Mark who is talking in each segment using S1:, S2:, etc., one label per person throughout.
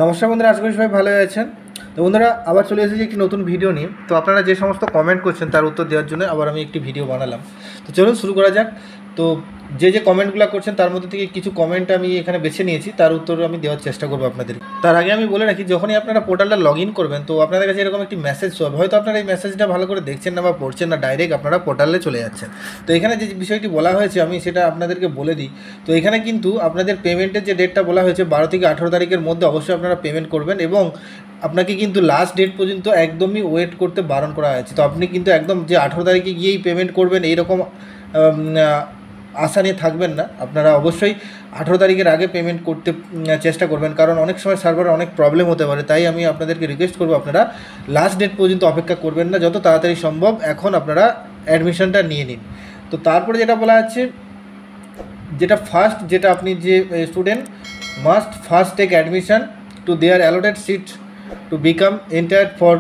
S1: নমস্কার বন্ধুরা, আশা করি সবাই ভালো আছেন। তো বন্ধুরা, আবার চলে এসেছি একটি নতুন ভিডিও নিয়ে। তো আপনারা যে সমস্ত কমেন্ট করছেন তার উত্তর দেওয়ার জন্য আবার আমি একটি ভিডিও বানালাম। তো চলুন শুরু করা যাক। তো যে কমেন্টগুলো করছেন তার মধ্যে থেকে কিছু কমেন্ট আমি এখানে বেছে নিয়েছি, তার উত্তর আমি দেওয়ার চেষ্টা করবো আপনাদের। তার আগে আমি বলে রাখি, যখনই আপনারা পোর্টালটা লগ ইন করবেন তো আপনাদের কাছে এরকম একটি মেসেজ হবে। হয়তো আপনারা এই মেসেজটা ভালো করে দেখছেন না বা পড়ছেন না, ডাইরেক্ট আপনারা পোর্টালে চলে যাচ্ছেন। তো এখানে যে বিষয়টি বলা হয়েছে আমি সেটা আপনাদেরকে বলে দিই। তো এখানে কিন্তু আপনাদের পেমেন্টের যে ডেটটা বলা হয়েছে 12 থেকে 18 তারিখের মধ্যে অবশ্যই আপনারা পেমেন্ট করবেন, এবং আপনাকে কিন্তু লাস্ট ডেট পর্যন্ত একদমই ওয়েট করতে বারণ করা হয়েছে। তো আপনি কিন্তু একদম যে 18 তারিখে গিয়েই পেমেন্ট করবেন এইরকম আশা নিয়ে থাকবেন না। আপনারা অবশ্যই 18 তারিখের আগে পেমেন্ট করতে চেষ্টা করবেন, কারণ অনেক সময় সার্ভারে অনেক প্রবলেম হতে পারে। তাই আমি আপনাদেরকে রিকোয়েস্ট করবো, আপনারা লাস্ট ডেট পর্যন্ত অপেক্ষা করবেন না, যত তাড়াতাড়ি সম্ভব এখন আপনারা অ্যাডমিশনটা নিয়ে নিন। তো তারপরে যেটা বলা আছে, যেটা ফার্স্ট, যেটা আপনি যে student must first take admission to their allotted seat to become entitled for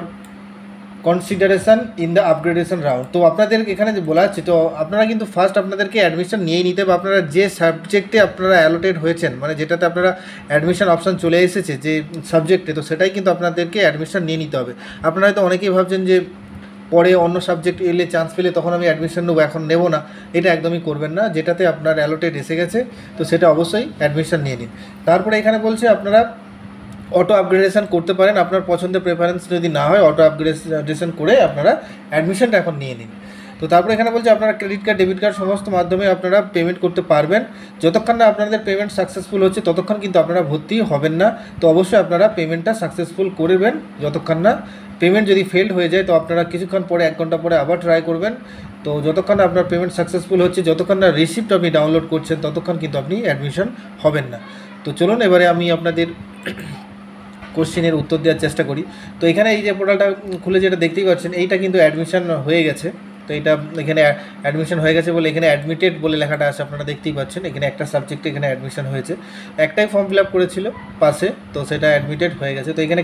S1: consideration in the upgradation round. তো আপনাদের এখানে যে বলা আছে, তো আপনারা কিন্তু ফার্স্ট আপনাদেরকে অ্যাডমিশন নিয়েই নিতে হবে। আপনারা যে সাবজেক্টে আপনারা অ্যালোটেড হয়েছেন, মানে যেটাতে আপনারা অ্যাডমিশন অপশান চলে এসেছে যে সাবজেক্টে, তো সেটাই কিন্তু আপনাদেরকে অ্যাডমিশন নিয়ে নিতে হবে। আপনারা হয়তো অনেকেই ভাবছেন যে পরে অন্য সাবজেক্ট এলে চান্স পেলে তখন আমি অ্যাডমিশন নেবো, এখন নেব না। এটা একদমই করবেন না। যেটাতে আপনার অ্যালোটেড এসে গেছে তো সেটা অবশ্যই অ্যাডমিশন নিয়ে নিন। তারপরে এখানে বলছে আপনারা অটো আপগ্রেডেশন করতে পারেন। আপনার পছন্দের প্রেফারেন্স যদি না হয়, অটো আপগ্রেডেশন করে আপনারা অ্যাডমিশনটা এখন নিয়ে নিন। তো তারপরে এখানে বলছে আপনারা ক্রেডিট কার্ড, ডেবিট কার্ড সমস্ত মাধ্যমে আপনারা পেমেন্ট করতে পারবেন। যতক্ষণ না আপনাদের পেমেন্ট সাকসেসফুল হচ্ছে ততক্ষণ কিন্তু আপনারা ভর্তি হবেন না। তো অবশ্যই আপনারা পেমেন্টটা সাকসেসফুল করবেন। যতক্ষণ না পেমেন্ট যদি ফেল্ড হয়ে যায় তো আপনারা কিছুক্ষণ পরে, 1 ঘন্টা পরে আবার ট্রাই করবেন। তো যতক্ষণ না আপনার পেমেন্ট সাকসেসফুল হচ্ছে, যতক্ষণ না রিসিপ্ট আপনি ডাউনলোড করছেন, ততক্ষণ কিন্তু আপনি অ্যাডমিশন হবেন না। তো চলুন এবারে আমি আপনাদের কোশ্চেনের উত্তর দেওয়ার চেষ্টা করি। তো এখানে এই যে পোর্টালটা খুলে যেটা দেখতেই পাচ্ছেন, এইটা কিন্তু অ্যাডমিশন হয়ে গেছে। তো এটা এখানে অ্যাডমিশন হয়ে গেছে বলে এখানে অ্যাডমিটেড বলে লেখাটা আছে, আপনারা দেখতেই পাচ্ছেন। এখানে একটা সাবজেক্টে এখানে অ্যাডমিশন হয়েছে, একটাই ফর্ম ফিল আপ করেছিল পাশে, তো সেটা অ্যাডমিটেড হয়ে গেছে। তো এখানে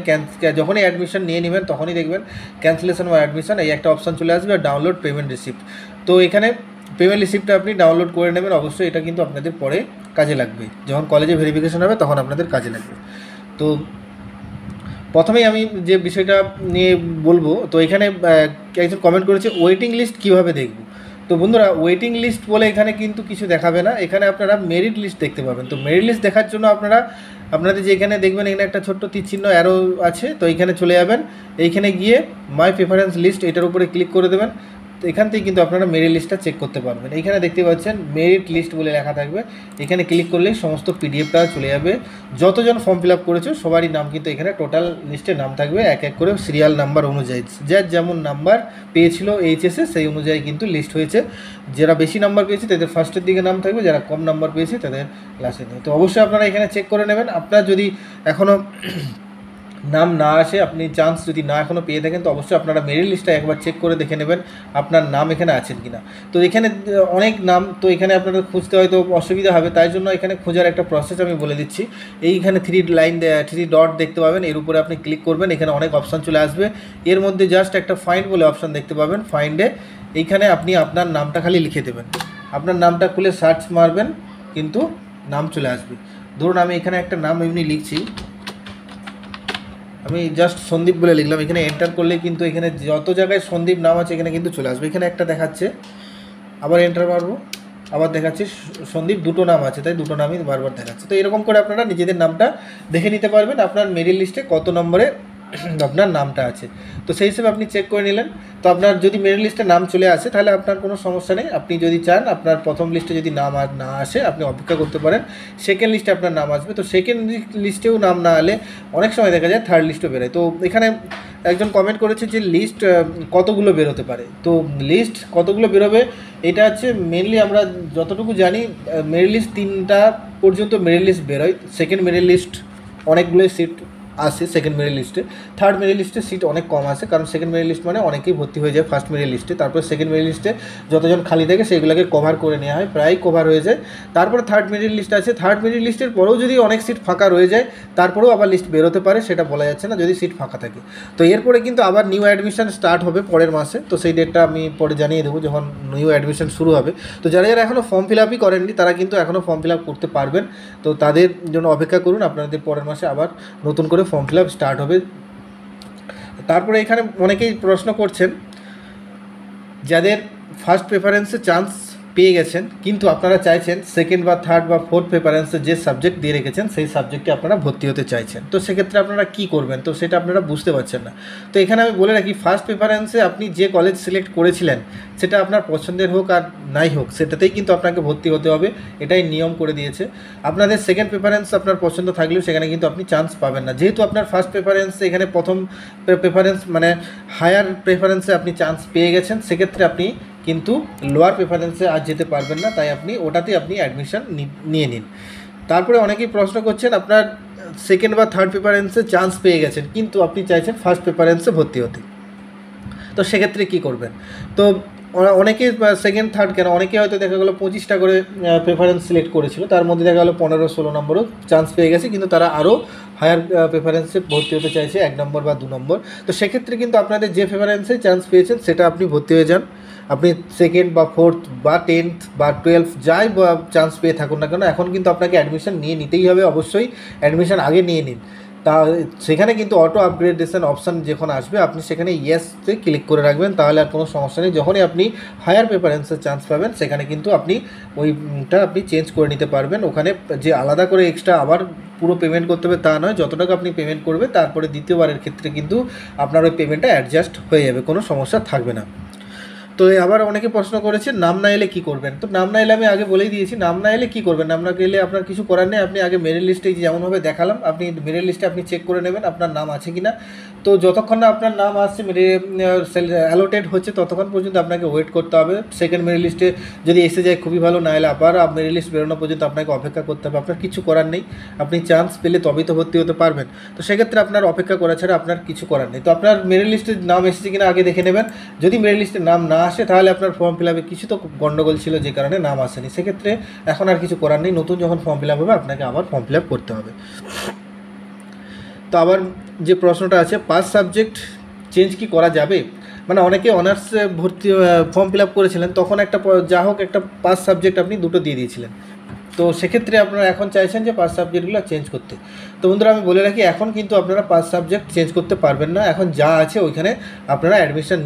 S1: যখনই অ্যাডমিশন নিয়ে নেবেন তখনই দেখবেন ক্যান্সেলেশন বা অ্যাডমিশন এই একটা অপশান চলে আসবে, আর ডাউনলোড পেমেন্ট রিসিপ্ট। তো এখানে পেমেন্ট রিসিপ্টটা আপনি ডাউনলোড করে নেবেন। অবশ্যই এটা কিন্তু আপনাদের পরে কাজে লাগবে, যখন কলেজে ভেরিফিকেশন হবে তখন আপনাদের কাজে লাগবে। তো প্রথমেই আমি যে বিষয়টা নিয়ে বলবো, তো এখানে একজন কমেন্ট করেছে ওয়েটিং লিস্ট কীভাবে দেখব। তো বন্ধুরা, ওয়েটিং লিস্ট বলে এখানে কিন্তু কিছু দেখাবে না, এখানে আপনারা মেরিট লিস্ট দেখতে পাবেন। তো মেরিট লিস্ট দেখার জন্য আপনাদের যে এখানে দেখবেন এখানে একটা ছোট্ট তীরচিহ্ন অ্যারো আছে, তো এইখানে চলে যাবেন। এইখানে গিয়ে মাই প্রেফারেন্স লিস্ট এটার উপরে ক্লিক করে দেবেন। তো এখান থেকে কিন্তু আপনারা মেরিট লিস্টটা চেক করতে পারবেন। এইখানে দেখতে পাচ্ছেন মেরিট লিস্ট বলে লেখা থাকবে, এখানে ক্লিক করলেই সমস্ত পিডিএফটা চলে যাবে। যতজন ফর্ম ফিল আপ করেছে সবারই নাম কিন্তু এখানে টোটাল লিস্টে নাম থাকবে, এক এক করে সিরিয়াল নাম্বার অনুযায়ী, যার যেমন নাম্বার পেয়েছিল এইচএসে সেই অনুযায়ী কিন্তু লিস্ট হয়েছে। যারা বেশি নাম্বার পেয়েছে তাদের ফার্স্টের দিকে নাম থাকবে, যারা কম নাম্বার পেয়েছে তাদের লাস্টের দিকে। তো অবশ্যই আপনারা এখানে চেক করে নেবেন। আপনার যদি এখনও নাম না আসে, আপনি চান্স যদি না এখনও পেয়ে থাকেন, তো অবশ্যই আপনারা মেরিট লিস্টটা একবার চেক করে দেখে নেবেন আপনার নাম এখানে আছেন কি না। তো এখানে অনেক নাম, তো এখানে আপনাদের খুঁজতে হয়তো অসুবিধা হবে, তাই জন্য এখানে খোঁজার একটা প্রসেস আমি বলে দিচ্ছি। এইখানে 3 ডট দেখতে পাবেন, এর উপরে আপনি ক্লিক করবেন, এখানে অনেক অপশান চলে আসবে। এর মধ্যে জাস্ট একটা ফাইন্ড বলে অপশান দেখতে পাবেন, ফাইন্ডে এইখানে আপনি আপনার নামটা খালি লিখে দেবেন। আপনার নামটা খুলে সার্চ মারবেন, কিন্তু নাম চলে আসবে। ধরুন আমি এখানে একটা নাম এমনি লিখছি, আমি জাস্ট সন্দীপ বলে লিখলাম। এখানে এন্টার করলে কিন্তু এখানে যত জায়গায় সন্দীপ নাম আছে এখানে কিন্তু চলে আসবে। এখানে একটা দেখাচ্ছে, আবার এন্টার মারবো, আবার দেখাচ্ছে সন্দীপ, দুটো নাম আছে তাই দুটো নামই বারবার দেখাচ্ছে। তো এরকম করে আপনারা নিজেদের নামটা দেখে নিতে পারবেন আপনার মেরিট লিস্টে কত নম্বরে আপনার নামটা আছে। তো সেই হিসেবে আপনি চেক করে নিলেন। তো আপনার যদি মেরিট লিস্টে নাম চলে আসে তাহলে আপনার কোনো সমস্যা নেই। আপনি যদি চান আপনার প্রথম লিস্টে যদি নাম আর না আসে আপনি অপেক্ষা করতে পারেন, সেকেন্ড লিস্টে আপনার নাম আসবে। তো সেকেন্ড লিস্টেও নাম না এলে অনেক সময় দেখা যায় থার্ড লিস্টও বেরোয়। তো এখানে একজন কমেন্ট করেছে যে লিস্ট কতগুলো বেরোতে পারে। তো লিস্ট কতগুলো বেরোবে এটা হচ্ছে মেনলি আমরা যতটুকু জানি মেরিট লিস্ট 3টা পর্যন্ত মেরিট লিস্ট বেরোয়। সেকেন্ড মেরিট লিস্ট অনেকগুলোই সিট আসে সেকেন্ড মেরিট লিস্টে। থার্ড মেরিট লিস্টে সিট অনেক কম আসে, কারণ সেকেন্ড মেরিট লিস্ট মানে অনেকেই ভর্তি হয়ে যায় ফার্স্ট মেরিট লিস্টে, তারপর সেকেন্ড মেরিট লিস্টে যতজন খালি থাকে সেইগুলোকে কভার করে নেওয়া হয়, প্রায় কভার হয়ে যায়। তারপরে থার্ড মেরিট লিস্ট আছে, থার্ড মেরিট লিস্টের পরেও যদি অনেক সিট ফাঁকা রয়ে যায় তারপরেও আবার লিস্ট বেরোতে পারে, সেটা বলা যাচ্ছে না যদি সিট ফাঁকা থাকে। তো এরপরে কিন্তু আবার নিউ অ্যাডমিশন স্টার্ট হবে পরের মাসে, তো সেই ডেটটা আমি পরে জানিয়ে দেবো যখন নিউ অ্যাডমিশন শুরু হবে। তো যারা যারা এখনও ফর্ম ফিল আপই করেননি তারা কিন্তু এখনও ফর্ম ফিল আপ করতে পারবেন, তো তাদের জন্য অপেক্ষা করুন, আপনাদের পরের মাসে আবার নতুন করে ফর্ম ফিল আপ স্টার্ট হবে। তারপরে এখানে অনেকেই প্রশ্ন করছেন যাদের ফার্স্ট প্রেফারেন্সে চান্স পেয়ে গেছেন কিন্তু আপনারা চাইছেন সেকেন্ড বা থার্ড বা ফোর্থ প্রেফারেন্সে যে সাবজেক্ট দিয়ে রেখেছেন সেই সাবজেক্টে আপনারা ভর্তি হতে চাইছেন, তো সেক্ষেত্রে আপনারা কী করবেন, তো সেটা আপনারা বুঝতে পারছেন না। তো এখানে আমি বলে রাখি, ফার্স্ট প্রেফারেন্সে আপনি যে কলেজ সিলেক্ট করেছিলেন সেটা আপনার পছন্দের হোক আর নাই হোক সেটাতেই কিন্তু আপনাকে ভর্তি হতে হবে, এটাই নিয়ম করে দিয়েছে। আপনাদের সেকেন্ড প্রেফারেন্স আপনার পছন্দ থাকলেও সেখানে কিন্তু আপনি চান্স পাবেন না, যেহেতু আপনার ফার্স্ট প্রেফারেন্স এখানে প্রথম প্রেফারেন্স মানে হায়ার প্রেফারেন্সে আপনি চান্স পেয়ে গেছেন, সেক্ষেত্রে আপনি কিন্তু লোয়ার প্রেফারেন্সে আর যেতে পারবেন না, তাই আপনি ওটাতে আপনি অ্যাডমিশন নিয়ে নিন। তারপরে অনেকেই প্রশ্ন করছেন আপনার সেকেন্ড বা থার্ড প্রেফারেন্সে চান্স পেয়ে গেছেন কিন্তু আপনি চাইছেন ফার্স্ট প্রেফারেন্সে ভর্তি হতে, তো সেক্ষেত্রে কী করবেন। তো অনেকে সেকেন্ড থার্ড কেন, অনেকে হয়তো দেখা গেলো 25টা করে প্রেফারেন্স সিলেক্ট করেছিল, তার মধ্যে দেখা গেলো 15-16 নম্বরও চান্স পেয়ে গেছে, কিন্তু তারা আরও হায়ার প্রেফারেন্সে ভর্তি হতে চাইছে 1 নম্বর বা 2 নম্বর। তো সেক্ষেত্রে কিন্তু আপনাদের যে প্রেফারেন্সে চান্স পেয়েছেন সেটা আপনি ভর্তি হয়ে যান, আপনি সেকেন্ড বা ফোর্থ বা 10th বা 12th যাই বা চান্স পেয়ে থাকুন না কেন, এখন কিন্তু আপনাকে অ্যাডমিশন নিয়ে নিতেই হবে, অবশ্যই অ্যাডমিশন আগে নিয়ে নিন। তা সেখানে কিন্তু অটো আপগ্রেডেশন অপশান যখন আসবে আপনি সেখানে ইয়েসতে ক্লিক করে রাখবেন, তাহলে আর কোনো সমস্যা নেই। যখনই আপনি হায়ার প্রেফারেন্সের চান্স পাবেন সেখানে কিন্তু আপনি ওইটা আপনি চেঞ্জ করে নিতে পারবেন, ওখানে যে আলাদা করে এক্সট্রা আবার পুরো পেমেন্ট করতে হবে তা নয়, যত টাকা আপনি পেমেন্ট করবে তারপরে দ্বিতীয়বারের ক্ষেত্রে কিন্তু আপনার ওই পেমেন্টটা অ্যাডজাস্ট হয়ে যাবে, কোনো সমস্যা থাকবে না। তো আবার অনেকে প্রশ্ন করেছে নাম না এলে কী করবেন, তো নাম না এলে আমি আগে বলেই দিয়েছি, নাম না এলে কী করবেন, নাম না এলে আপনার কিছু করার নেই, আপনি আগে মেরিট লিস্টে যেমনভাবে দেখালাম আপনি মেরিট লিস্টে আপনি চেক করে নেবেন আপনার নাম আছে কি না। তো যতক্ষণ না আপনার নাম আসছে অ্যালোটেড হচ্ছে ততক্ষণ পর্যন্ত আপনাকে ওয়েট করতে হবে। সেকেন্ড মেরিট লিস্টে যদি এসে যায় খুবই ভালো, না এলে আবার মেরিট লিস্ট বেরোনো পর্যন্ত আপনাকে অপেক্ষা করতে হবে, আপনার কিছু করার নেই, আপনি চান্স পেলে তবেই তো ভর্তি হতে পারবেন। তো সেক্ষেত্রে আপনার অপেক্ষা করা ছাড়া আপনার কিছু করার নেই। তো আপনার মেরিট লিস্টের নাম এসেছে কিনা আগে দেখে নেবেন, যদি মেরিট লিস্টের নাম না আসে তাহলে আপনার ফর্ম ফিল আপে কিছু তো গণ্ডগোল ছিল যে কারণে নাম আসেনি, সেক্ষেত্রে এখন আর কিছু করার নেই, নতুন যখন ফর্ম ফিল আপ হবে আপনাকে আবার ফর্ম ফিল আপ করতে হবে। তো আবার যে প্রশ্নটা আছে পাস সাবজেক্ট চেঞ্জ কি করা যাবে, মানে অনেকে অনার্স ভর্তি ফর্ম ফিল আপ করেছিলেন তখন একটা যা হোক একটা পাস সাবজেক্ট আপনি দুটো দিয়ে দিয়েছিলেন, তো সেক্ষেত্রে আপনারা এখন চাইছেন যে পাস সাবজেক্টগুলো চেঞ্জ করতে। তো বন্ধুরা আমি বলে রাখি এখন কিন্তু আপনারা পাস সাবজেক্ট চেঞ্জ করতে পারবেন না, এখন যা আছে ওইখানে আপনারা অ্যাডমিশন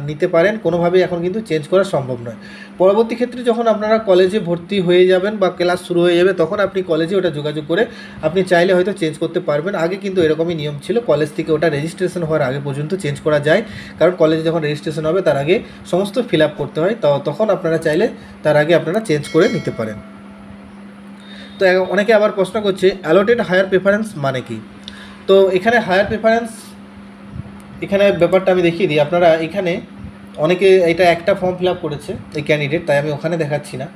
S1: নিতে পারেন, কোনোভাবেই এখন কিন্তু চেঞ্জ করা সম্ভব নয়। পরবর্তী ক্ষেত্রে যখন আপনারা কলেজে ভর্তি হয়ে যাবেন বা ক্লাস শুরু হয়ে যাবে তখন আপনি কলেজে ওটা যোগাযোগ করে আপনি চাইলে হয়তো চেঞ্জ করতে পারবেন। আগে কিন্তু এরকমই নিয়ম ছিল, কলেজ থেকে ওটা রেজিস্ট্রেশন হওয়ার আগে পর্যন্ত চেঞ্জ করা যায়, কারণ কলেজে যখন রেজিস্ট্রেশন হবে তার আগে সমস্ত ফিল আপ করতে হয়, তখন আপনারা চাইলে তার আগে আপনারা চেঞ্জ করে নিতে পারেন। তো অনেকে আবার প্রশ্ন করছে অ্যালোটেড হায়ার প্রেফারেন্স মানে কি, তো এখানে হায়ার প্রেফারেন্স এখানে ব্যাপারটা আমি দেখিয়ে দিই। আপনারা এখানে অনেকে এটা একটা ফর্ম ফিল আপ করেছে এই ক্যান্ডিডেট, তাই আমি ওখানে দেখাচ্ছি না,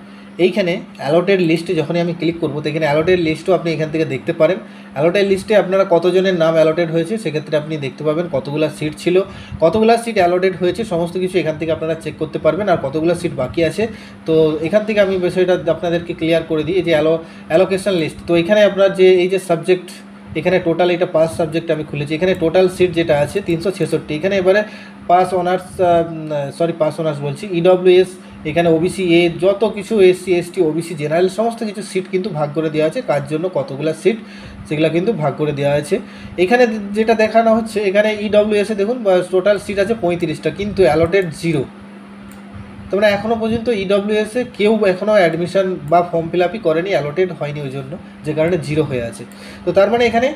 S1: এইখানে অ্যালোটেড লিস্টে যখনই আমি ক্লিক করবো তো এখানে অ্যালোটেড লিস্টও আপনি এখান থেকে দেখতে পারেন। অ্যালোটেড লিস্টে আপনারা কতজনের নাম অ্যালোটেড হয়েছে সেক্ষেত্রে আপনি দেখতে পাবেন, কতগুলো সিট ছিল, কতগুলো সিট অ্যালোটেড হয়েছে সমস্ত কিছু এখান থেকে আপনারা চেক করতে পারবেন, আর কতগুলো সিট বাকি আছে। তো এখান থেকে আমি বিষয়টা আপনাদেরকে ক্লিয়ার করে দিই, এই যে অ্যালোকেশন লিস্ট, তো এখানে আপনার যে এই যে সাবজেক্ট এখানে টোটাল এটা পাস সাবজেক্ট আমি খুলেছি, এখানে টোটাল সিট যেটা আছে 366, এখানে এবারে পাস অনার্স বলছি ইডব্লিউএস, এখানে ওবিসি এ যত কিছু এসসি এসটি ওবিসি জেনারেল সমস্ত কিছু সিট কিন্তু ভাগ করে দেওয়া আছে, কার জন্য কতগুলো সিট সেগুলো কিন্তু ভাগ করে দেওয়া আছে। এখানে যেটা দেখানো হচ্ছে এখানে ইডব্লিউএসে দেখুন টোটাল সিট আছে 35টা কিন্তু অ্যালোটেড 0, তো মানে এখনও পর্যন্ত ইডব্লিউএসে কেউ এখনও অ্যাডমিশন বা ফর্ম ফিল আপই করেনি, অ্যালোটেড হয়নি ওই জন্য, যে কারণে 0 হয়ে আছে। তো তার মানে এখানে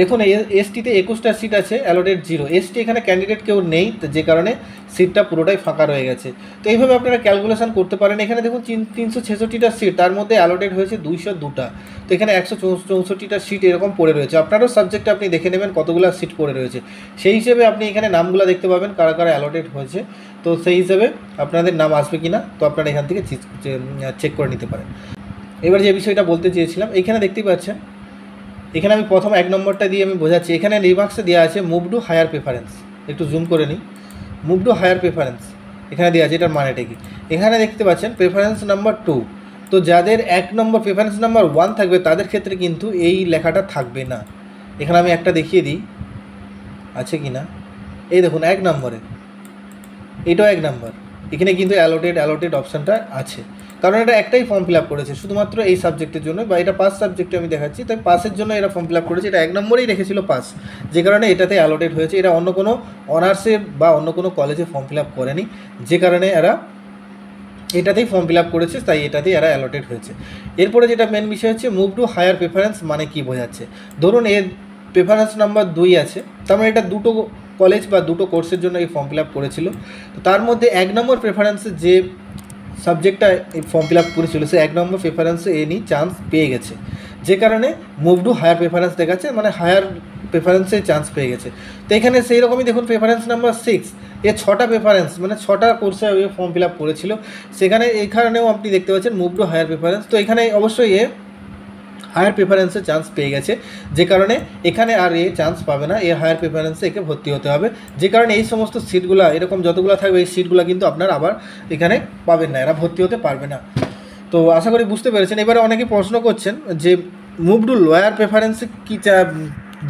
S1: দেখুন এসটিতে 21টা সিট আছে, অ্যালোটেড 0, এসটি এখানে ক্যান্ডিডেট কেউ নেই, যে কারণে সিটটা পুরোটাই ফাঁকা রয়ে গেছে। তো এইভাবে আপনারা ক্যালকুলেশন করতে পারেন। এখানে দেখুন 366টা সিট, তার মধ্যে অ্যালোটেড হয়েছে 202টা, তো এখানে 164টা সিট এরকম পড়ে রয়েছে। আপনারও সাবজেক্টে আপনি দেখে নেবেন কতগুলো সিট পড়ে রয়েছে, সেই হিসেবে আপনি এখানে নামগুলো দেখতে পাবেন কারা কারা অ্যালোটেড হয়েছে, তো সেই হিসেবে আপনাদের নাম আসবে কি না তো আপনারা এখান থেকে চেক করে নিতে পারেন। এবার যে বিষয়টা বলতে চেয়েছিলাম, এইখানে দেখতেই পাচ্ছেন এখানে আমি প্রথম 1 নম্বরটা দিয়ে আমি বোঝাচ্ছি। এখানে রিমার্কসে দেওয়া আছে মুভ টু হায়ার প্রেফারেন্স, একটু জুম করে নিই। মুভ টু হায়ার প্রেফারেন্স এখানে দেওয়া আছে, এটার মানেটা কি? এখানে দেখতে পাচ্ছেন প্রেফারেন্স নাম্বার 2, তো যাদের 1 নম্বর প্রেফারেন্স নাম্বার 1 থাকবে তাদের ক্ষেত্রে কিন্তু এই লেখাটা থাকবে না। এখানে আমি একটা দেখিয়ে দিই আছে কি না। এই দেখুন 1 নম্বরে, এটাও 1 নম্বর, এখানে কিন্তু অ্যালোটেড অপশানটা আছে, কারণ এটা একটাই ফর্ম ফিল আপ করেছে শুধুমাত্র এই সাবজেক্টের জন্য, বা এটা পাস সাবজেক্টে আমি দেখাচ্ছি, তাই পাসের জন্য এরা ফর্ম ফিল আপ করেছে। এটা 1 নম্বরেই রেখেছিল পাস, যে কারণে এটাতে অ্যালোটেড হয়েছে। এরা অন্য কোনো অনার্সে বা অন্য কোনো কলেজে ফর্ম ফিল আপ করেনি, যে কারণে এরা এটাতেই ফর্ম ফিল আপ করেছে, তাই এটাতেই এরা অ্যালোটেড হয়েছে। এরপরে যেটা মেন বিষয় হচ্ছে মুভ টু হায়ার প্রেফারেন্স মানে কি বোঝাচ্ছে। ধরুন এর প্রেফারেন্স নাম্বার 2 আছে, তার মানে এটা দুটো কলেজ বা দুটো কোর্সের জন্য এই ফর্ম ফিল আপ করেছিল। তো তার মধ্যে 1 নম্বর প্রেফারেন্সে যে সাবজেক্টটা এই ফর্ম ফিল আপ করেছিল, সে 1 নম্বর প্রেফারেন্সে এনি চান্স পেয়ে গেছে, যে কারণে মুভ টু হায়ার প্রেফারেন্স দেখাচ্ছে, মানে হায়ার প্রেফারেন্সে চান্স পেয়ে গেছে। তো এখানে সেই রকমই দেখুন প্রেফারেন্স নাম্বার 6, এ 6টা প্রেফারেন্স মানে 6টা কোর্সে ফর্ম ফিল আপ করেছিল, সেখানে এখানেও আপনি দেখতে পাচ্ছেন মুভ টু হায়ার প্রেফারেন্স। তো এখানে অবশ্যই এ হায়ার প্রেফারেন্সে চান্স পেয়ে গেছে, যে কারণে এখানে আর এ চান্স পাবে না, এ হায়ার প্রেফারেন্সে একে ভর্তি হতে হবে, যে কারণে এই সমস্ত সিটগুলো এরকম যতগুলো থাকবে এই সিটগুলো কিন্তু আপনার আবার এখানে পাবেন না, এরা ভর্তি হতে পারবে না। তো আশা করি বুঝতে পেরেছেন। এবারে অনেকে প্রশ্ন করছেন যে মুভ টু লোয়ার প্রেফারেন্সে কি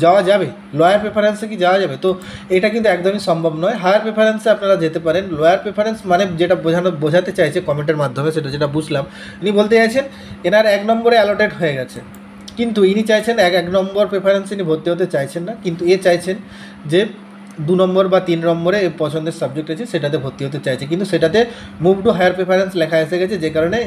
S1: যাওয়া যাবে, লয়ার প্রেফারেন্সে কি যাওয়া যাবে? তো এটা কিন্তু একদমই সম্ভব নয়। হায়ার প্রেফারেন্সে আপনারা যেতে পারেন। লোয়ার প্রেফারেন্স মানে যেটা বোঝাতে চাইছে কমেন্টের মাধ্যমে, সেটা যেটা বুঝলাম, ইনি বলতে চাইছেন এনার 1 নম্বরে অ্যালোটেড হয়ে গেছে, কিন্তু ইনি চাইছেন 1 নম্বর প্রেফারেন্সে ইনি ভর্তি হতে চাইছেন না, কিন্তু এ চাইছেন যে 2 নম্বর বা 3 নম্বরে পছন্দের সাবজেক্ট আছে সেটাতে ভর্তি হতে চাইছে, কিন্তু সেটাতে মুভ টু হায়ার প্রেফারেন্স লেখা এসে গেছে, যে কারণে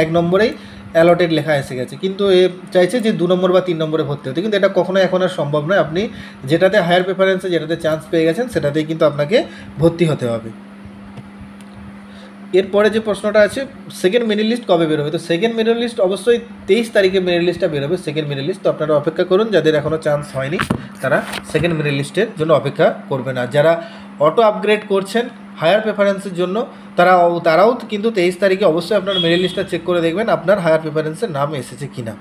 S1: 1 নম্বরেই অ্যালটেড লেখা এসে গেছে, কিন্তু এ চাইছে যে 2 নম্বর বা 3 নম্বরে ভর্তি হতে, কিন্তু এটা কখনোই এখন আর সম্ভব নয়। আপনি যেটাতে হায়ার প্রেফারেন্সে যেটাতে চান্স পেয়ে গেছেন সেটাতেই কিন্তু আপনাকে ভর্তি হতে হবে। এরপরে যে প্রশ্নটা আছে, সেকেন্ড মেরিট লিস্ট কবে বেরোবে? তো সেকেন্ড মেরিট লিস্ট অবশ্যই 23 তারিখে মেরিট লিস্টটা বেরোবে, সেকেন্ড মেরিট লিস্ট। তো আপনারা অপেক্ষা করুন, যাদের এখনও চান্স হয়নি তারা সেকেন্ড মেরিট লিস্টের জন্য অপেক্ষা করবে না। যারা অটো আপগ্রেড করছেন হায়ার প্রেফারেন্সের জন্য তারাও কিন্তু 23 তারিখে অবশ্যই আপনার মেরিট লিস্টটা চেক করে দেখবেন আপনার হায়ার প্রেফারেন্সের নাম এসেছে কিনা।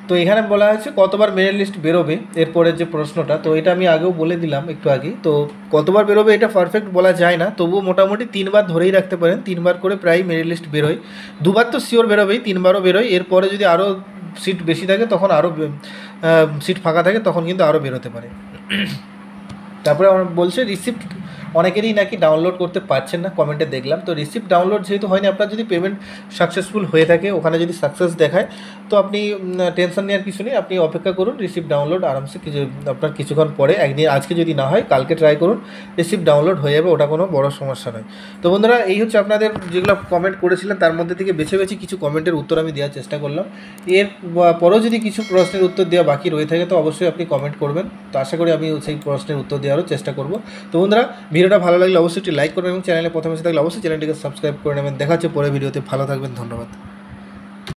S1: তো এখানে বলা হয়েছে কতবার মেরিট লিস্ট বেরোবে, এরপরের যে প্রশ্নটা, তো এটা আমি আগেও বলে দিলাম একটু আগেই। তো কতবার বেরোবে এটা পারফেক্ট বলা যায় না, তবুও মোটামুটি 3বার ধরেই রাখতে পারেন, 3বার করে প্রায় মেরিট লিস্ট বেরোয়। 2বার তো শিওর বেরোবেই, 3বারও বেরোয়। এরপরে যদি আরও সিট বেশি থাকে, তখন আরও সিট ফাঁকা থাকে, তখন কিন্তু আরও বেরোতে পারে। তারপরে আমার বলছে রিসিপ্ট অনেকেরই নাকি ডাউনলোড করতে পারছেন না, কমেন্টে দেখলাম। তো রিসিপ্ট ডাউনলোড যেহেতু হয়নি, আপনার যদি পেমেন্ট সাকসেসফুল হয়ে থাকে, ওখানে যদি সাকসেস দেখায়, তো আপনি টেনশন নেওয়ার কিছু নেই, আপনি অপেক্ষা করুন। রিসিপ্ট ডাউনলোড আরামসে আপনার কিছুক্ষণ পরে, একদিন আজকে যদি না হয় কালকে ট্রাই করুন, রিসিপ্ট ডাউনলোড হয়ে যাবে, ওটা কোনো বড় সমস্যা নয়। তো বন্ধুরা, এই হচ্ছে আপনাদের যেগুলো কমেন্ট করেছিলেন তার মধ্যে থেকে বেছে বেছে কিছু কমেন্টের উত্তর আমি দেওয়ার চেষ্টা করলাম। এর পরেও যদি কিছু প্রশ্নের উত্তর দেওয়া বাকি রয়ে থাকে, তো অবশ্যই আপনি কমেন্ট করবেন। তো আশা করি আমি সেই প্রশ্নের উত্তর দেওয়ারও চেষ্টা করব। তো বন্ধুরা, ভিডিওটা ভালো লাগলে অবশ্যই একটি লাইক করবেন এবং চ্যানেলে প্রথমে এসে থাকলে অবশ্যই চ্যানেলটিকে সাবস্ক্রাইব করে নেবেন। দেখা হচ্ছে পরের ভিডিওতে। ভালো থাকবেন, ধন্যবাদ।